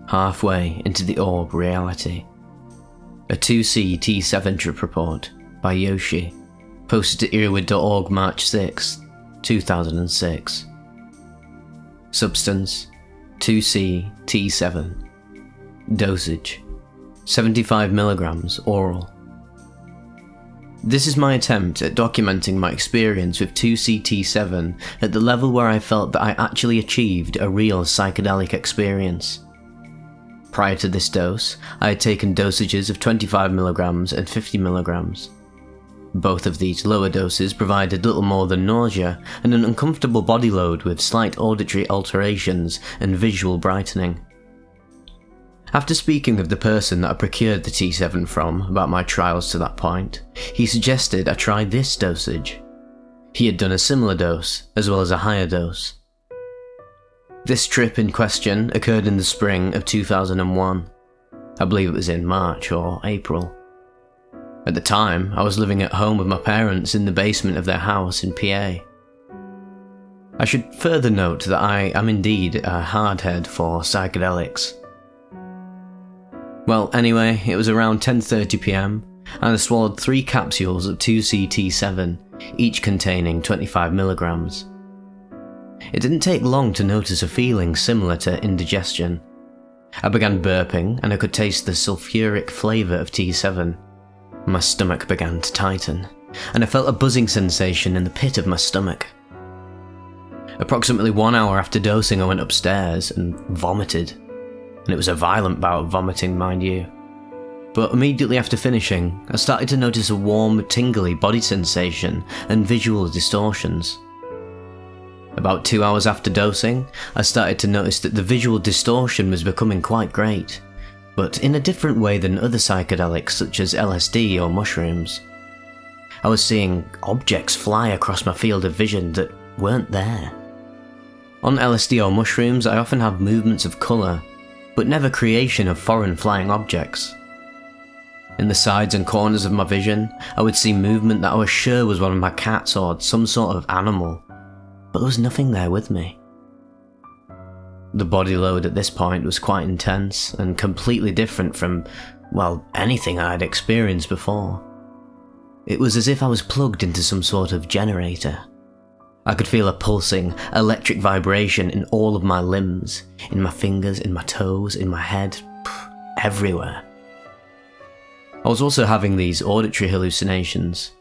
Halfway into the orb reality. A 2C-T-7 trip report by Yoshi, posted to earwid.org March 6, 2006. Substance: 2C-T-7. Dosage: 75 mg oral. This is my attempt at documenting my experience with 2C-T-7 at the level where I felt that I actually achieved a real psychedelic experience. Prior to this dose, I had taken dosages of 25 mg and 50 mg. Both of these lower doses provided little more than nausea and an uncomfortable body load with slight auditory alterations and visual brightening. After speaking with the person that I procured the T7 from about my trials to that point, he suggested I try this dosage. He had done a similar dose, as well as a higher dose. This trip in question occurred in the spring of 2001. I believe it was in March or April. At the time, I was living at home with my parents in the basement of their house in PA. I should further note that I am indeed a hardhead for psychedelics. Well, anyway, it was around 10:30 PM, and I swallowed 3 capsules of 2C-T7, each containing 25 mg. It didn't take long to notice a feeling similar to indigestion. I began burping, and I could taste the sulfuric flavour of T7. My stomach began to tighten, and I felt a buzzing sensation in the pit of my stomach. Approximately 1 hour after dosing, I went upstairs and vomited, and it was a violent bout of vomiting, mind you. But immediately after finishing, I started to notice a warm, tingly body sensation and visual distortions. About 2 hours after dosing, I started to notice that the visual distortion was becoming quite great, but in a different way than other psychedelics such as LSD or mushrooms. I was seeing objects fly across my field of vision that weren't there. On LSD or mushrooms, I often have movements of colour, but never creation of foreign flying objects. In the sides and corners of my vision, I would see movement that I was sure was one of my cats or some sort of animal, but there was nothing there with me. The body load at this point was quite intense and completely different from, well, anything I had experienced before. It was as if I was plugged into some sort of generator. I could feel a pulsing, electric vibration in all of my limbs, in my fingers, in my toes, in my head, everywhere. I was also having these auditory hallucinations.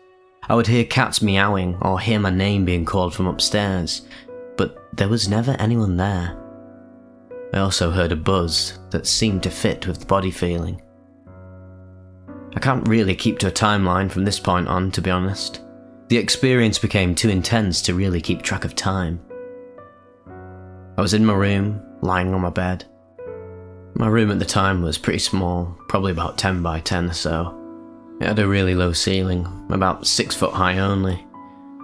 I would hear cats meowing or hear my name being called from upstairs, but there was never anyone there. I also heard a buzz that seemed to fit with the body feeling. I can't really keep to a timeline from this point on, to be honest. The experience became too intense to really keep track of time. I was in my room, lying on my bed. My room at the time was pretty small, probably about 10 by 10 or so. It had a really low ceiling, about 6 foot high only,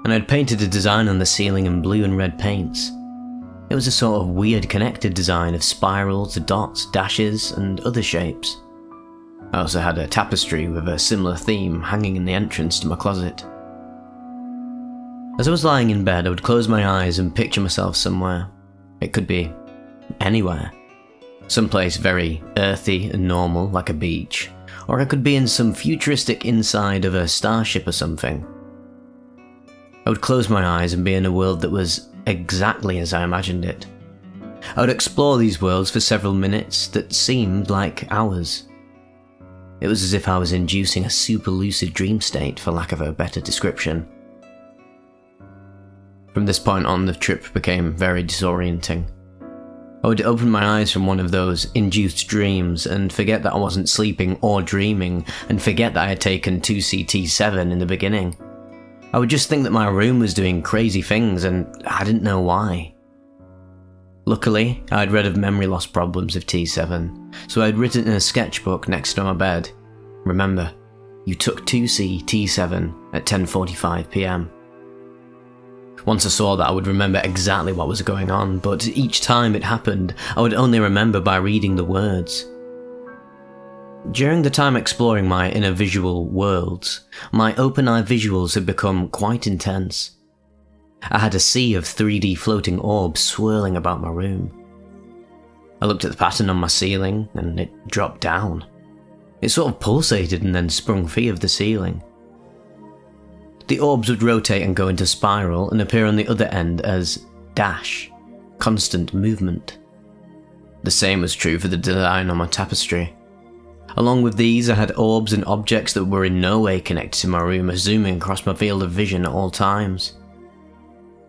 and I'd painted a design on the ceiling in blue and red paints. It was a sort of weird connected design of spirals, dots, dashes, and other shapes. I also had a tapestry with a similar theme hanging in the entrance to my closet. As I was lying in bed, I would close my eyes and picture myself somewhere. It could be anywhere. Someplace very earthy and normal, like a beach, or I could be in some futuristic inside of a starship or something. I would close my eyes and be in a world that was exactly as I imagined it. I would explore these worlds for several minutes that seemed like hours. It was as if I was inducing a super lucid dream state, for lack of a better description. From this point on, the trip became very disorienting. I would open my eyes from one of those induced dreams and forget that I wasn't sleeping or dreaming, and forget that I had taken 2C-T7 in the beginning. I would just think that my room was doing crazy things and I didn't know why. Luckily, I had read of memory loss problems with T7, so I had written in a sketchbook next to my bed, "Remember, you took 2C-T7 at 10:45 PM. Once I saw that, I would remember exactly what was going on, but each time it happened, I would only remember by reading the words. During the time exploring my inner visual worlds, my open-eye visuals had become quite intense. I had a sea of 3D floating orbs swirling about my room. I looked at the pattern on my ceiling, and it dropped down. It sort of pulsated and then sprung free of the ceiling. The orbs would rotate and go into spiral and appear on the other end as dash, constant movement. The same was true for the design on my tapestry. Along with these, I had orbs and objects that were in no way connected to my room zooming across my field of vision at all times.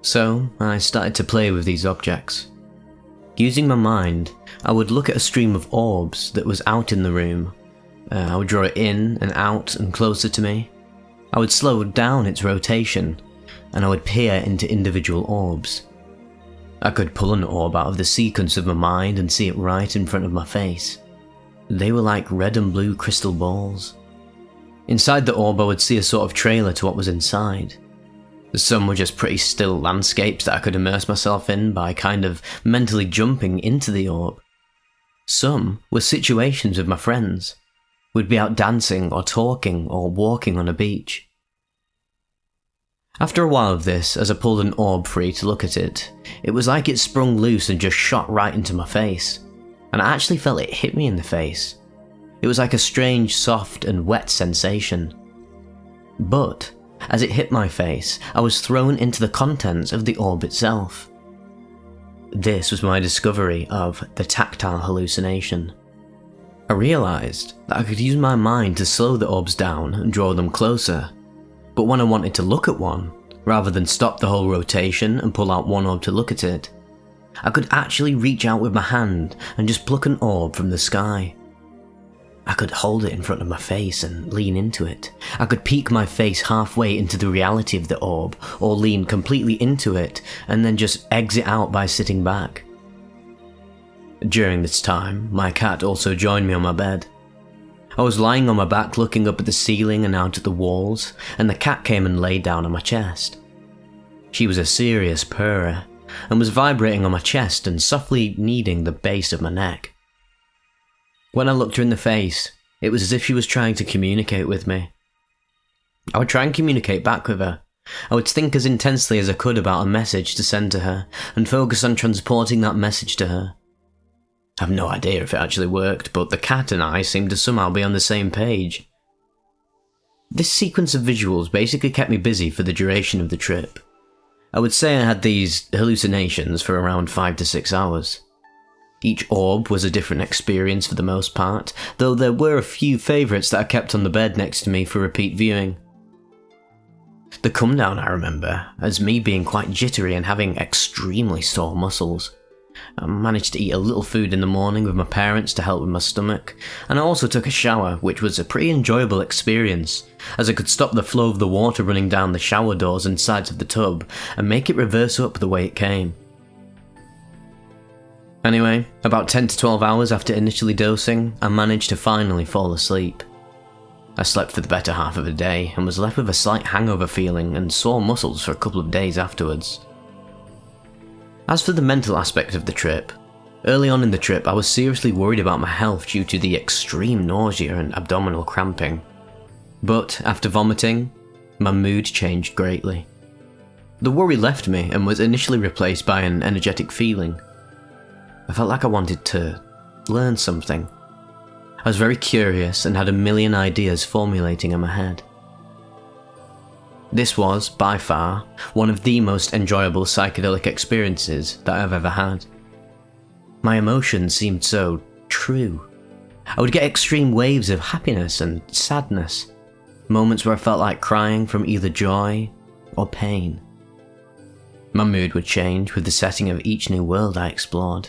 So, I started to play with these objects. Using my mind, I would look at a stream of orbs that was out in the room. I would draw it in and out and closer to me. I would slow down its rotation, and I would peer into individual orbs. I could pull an orb out of the sequence of my mind and see it right in front of my face. They were like red and blue crystal balls. Inside the orb, I would see a sort of trailer to what was inside. Some were just pretty still landscapes that I could immerse myself in by kind of mentally jumping into the orb. Some were situations with my friends. We'd be out dancing or talking or walking on a beach. After a while of this, as I pulled an orb free to look at it, it was like it sprung loose and just shot right into my face, and I actually felt it hit me in the face. It was like a strange, soft and wet sensation. But, as it hit my face, I was thrown into the contents of the orb itself. This was my discovery of the tactile hallucination. I realised that I could use my mind to slow the orbs down and draw them closer, but when I wanted to look at one, rather than stop the whole rotation and pull out one orb to look at it, I could actually reach out with my hand and just pluck an orb from the sky. I could hold it in front of my face and lean into it. I could peek my face halfway into the reality of the orb, or lean completely into it and then just exit out by sitting back. During this time, my cat also joined me on my bed. I was lying on my back looking up at the ceiling and out at the walls, and the cat came and laid down on my chest. She was a serious purrer, and was vibrating on my chest and softly kneading the base of my neck. When I looked her in the face, it was as if she was trying to communicate with me. I would try and communicate back with her. I would think as intensely as I could about a message to send to her, and focus on transporting that message to her. I have no idea if it actually worked, but the cat and I seemed to somehow be on the same page. This sequence of visuals basically kept me busy for the duration of the trip. I would say I had these hallucinations for around 5 to 6 hours. Each orb was a different experience for the most part, though there were a few favourites that I kept on the bed next to me for repeat viewing. The come down I remember as me being quite jittery and having extremely sore muscles. I managed to eat a little food in the morning with my parents to help with my stomach, and I also took a shower, which was a pretty enjoyable experience, as I could stop the flow of the water running down the shower doors and sides of the tub and make it reverse up the way it came. Anyway, about 10 to 12 hours after initially dosing, I managed to finally fall asleep. I slept for the better half of the day and was left with a slight hangover feeling and sore muscles for a couple of days afterwards. As for the mental aspect of the trip, early on in the trip I was seriously worried about my health due to the extreme nausea and abdominal cramping. But after vomiting, my mood changed greatly. The worry left me and was initially replaced by an energetic feeling. I felt like I wanted to learn something. I was very curious and had a million ideas formulating in my head. This was, by far, one of the most enjoyable psychedelic experiences that I've ever had. My emotions seemed so true. I would get extreme waves of happiness and sadness, moments where I felt like crying from either joy or pain. My mood would change with the setting of each new world I explored.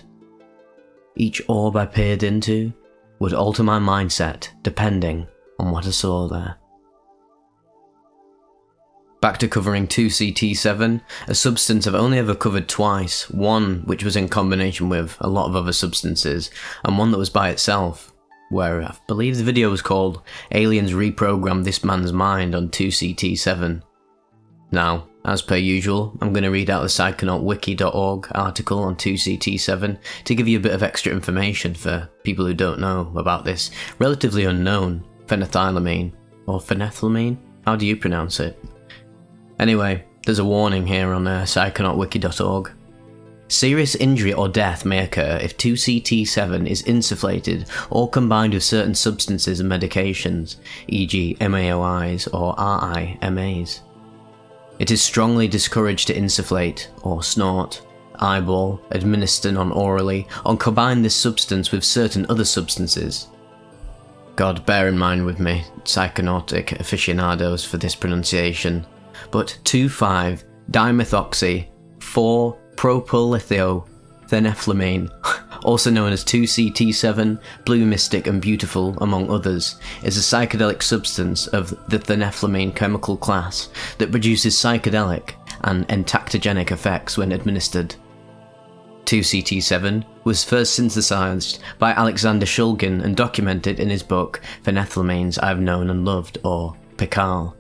Each orb I peered into would alter my mindset depending on what I saw there. Back to covering 2C-T-7, a substance I've only ever covered twice, one which was in combination with a lot of other substances, and one that was by itself, where I believe the video was called Aliens Reprogrammed This Man's Mind on 2C-T-7. Now, As per usual, I'm going to read out the psychonautwiki.org article on 2C-T-7 to give you a bit of extra information for people who don't know about this relatively unknown phenethylamine, or phenethylamine? How do you pronounce it? Anyway, there's a warning here on psychonautwiki.org. Serious injury or death may occur if 2C-T-7 is insufflated or combined with certain substances and medications, e.g. MAOIs or RIMAs. It is strongly discouraged to insufflate, or snort, eyeball, administer non-orally, or combine this substance with certain other substances. God, bear in mind with me, psychonautic aficionados, for this pronunciation, but 2,5-dimethoxy 4-propylethiophenethylamine, also known as 2C-T7, Blue Mystic and Beautiful, among others, is a psychedelic substance of the phenethylamine chemical class that produces psychedelic and entactogenic effects when administered. 2C-T7 was first synthesized by Alexander Shulgin and documented in his book Phenethylamines I've Known and Loved, or PICAL.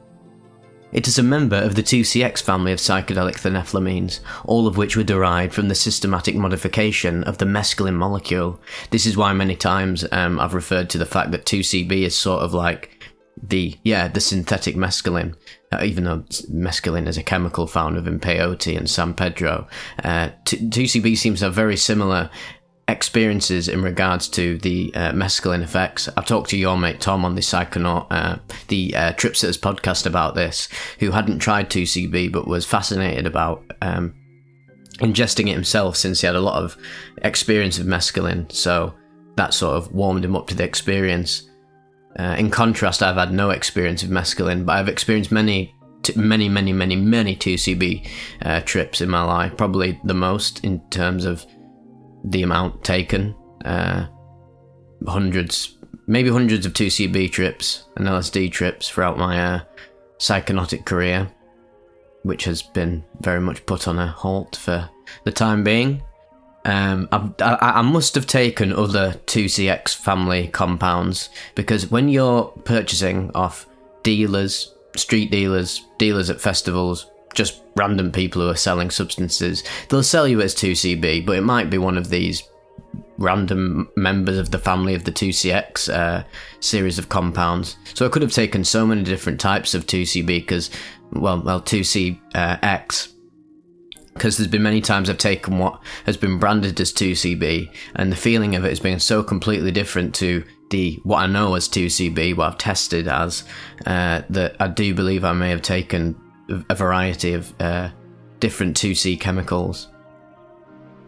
It is a member of the 2CX family of psychedelic phenethylamines, all of which were derived from the systematic modification of the mescaline molecule. This is why many times I've referred to the fact that 2CB is sort of like the synthetic mescaline, even though mescaline is a chemical found within peyote and San Pedro. 2CB seems to have very similar experiences in regards to the mescaline effects. I've talked to your mate Tom on the Psychonaut, the Tripsitters podcast about this, who hadn't tried 2CB but was fascinated about ingesting it himself since he had a lot of experience with mescaline, so that sort of warmed him up to the experience. In contrast, I've had no experience with mescaline, but I've experienced many 2CB trips in my life, probably the most in terms of the amount taken, hundreds of 2CB trips and LSD trips throughout my psychonautic career, which has been very much put on a halt for the time being. I must have taken other 2CX family compounds, because when you're purchasing off dealers, street dealers, dealers at festivals, just random people who are selling substances, they'll sell you as 2CB, but it might be one of these random members of the family of the 2CX series of compounds. So I could have taken so many different types of 2CB because, 2CX, because there's been many times I've taken what has been branded as 2CB, and the feeling of it has been so completely different to what I know as 2CB, what I've tested as, that I do believe I may have taken a variety of different 2C chemicals.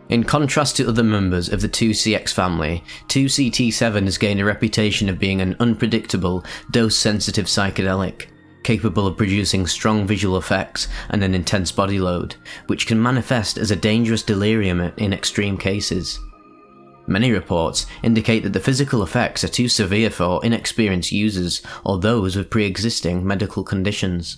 In contrast to other members of the 2CX family, 2C-T7 has gained a reputation of being an unpredictable, dose-sensitive psychedelic, capable of producing strong visual effects and an intense body load, which can manifest as a dangerous delirium in extreme cases. Many reports indicate that the physical effects are too severe for inexperienced users or those with pre-existing medical conditions.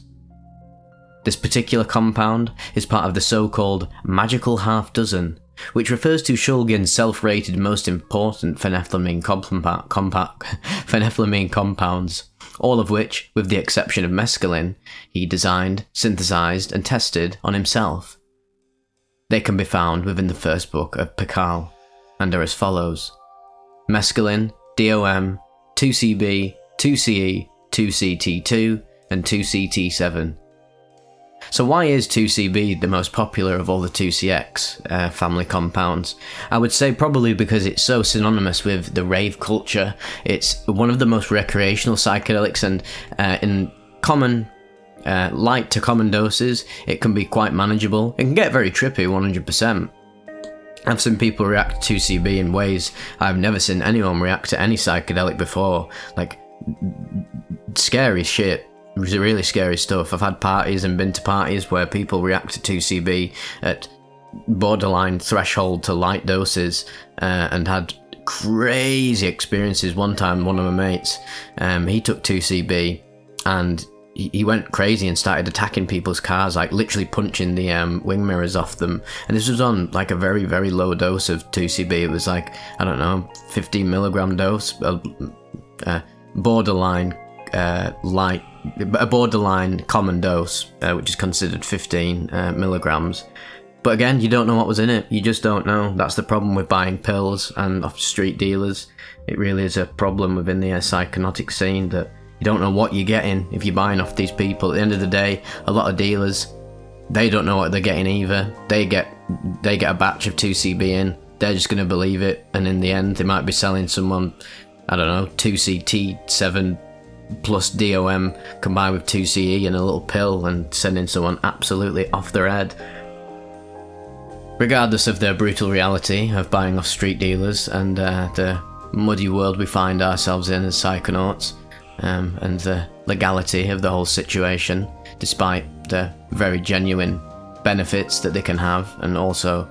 This particular compound is part of the so-called magical half dozen, which refers to Shulgin's self-rated most important phenethylamine compounds, all of which, with the exception of mescaline, he designed, synthesized, and tested on himself. They can be found within the first book of PICAL, and are as follows: mescaline, DOM, 2CB, 2CE, 2CT2, and 2C-T7. So why is 2CB the most popular of all the 2CX family compounds? I would say probably because it's so synonymous with the rave culture. It's one of the most recreational psychedelics, and in common, light to common doses, it can be quite manageable. It can get very trippy, 100%. I've seen people react to 2CB in ways I've never seen anyone react to any psychedelic before. Like, scary shit. Really scary stuff. I've had parties and been to parties where people react to 2CB at borderline threshold to light doses, and had crazy experiences. One time, one of my mates, he took 2CB and he went crazy and started attacking people's cars, like literally punching the wing mirrors off them. And this was on like a very, very low dose of 2CB. It was like, I don't know, 15 milligram dose, borderline light a borderline common dose, which is considered 15 milligrams. But again, you don't know what was in it. You just don't know. That's the problem with buying pills and off street dealers. It really is a problem within the psychotic scene that you don't know what you're getting if you're buying off these people. At the end of the day, a lot of dealers, they don't know what they're getting either. They get a batch of 2CB in, they're just going to believe it, and in the end they might be selling someone, I don't know, 2C-T-7 plus DOM combined with 2CE in a little pill and sending someone absolutely off their head. Regardless of the brutal reality of buying off street dealers and the muddy world we find ourselves in as psychonauts, and the legality of the whole situation, despite the very genuine benefits that they can have, and also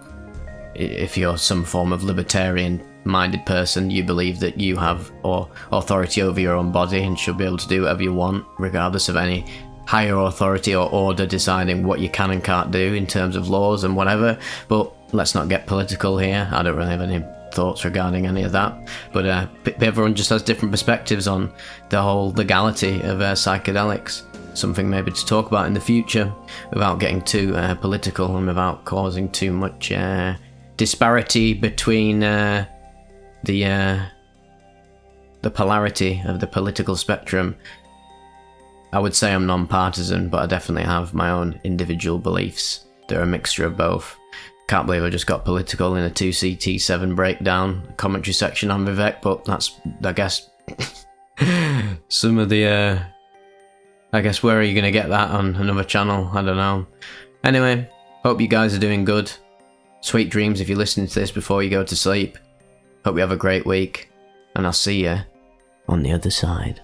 if you're some form of libertarian-minded person, you believe that you have authority over your own body and should be able to do whatever you want, regardless of any higher authority or order deciding what you can and can't do in terms of laws and whatever. But let's not get political here. I don't really have any thoughts regarding any of that, but everyone just has different perspectives on the whole legality of psychedelics. Something maybe to talk about in the future without getting too political and without causing too much disparity between the polarity of the political spectrum. I would say I'm non-partisan, but I definitely have my own individual beliefs. They're a mixture of both. Can't believe I just got political in a 2C-T-7 breakdown commentary section on Vivek, but that's, I guess, some of the, I guess, where are you going to get that on another channel? I don't know. Anyway, hope you guys are doing good. Sweet dreams if you're listening to this before you go to sleep. Hope you have a great week, and I'll see you on the other side.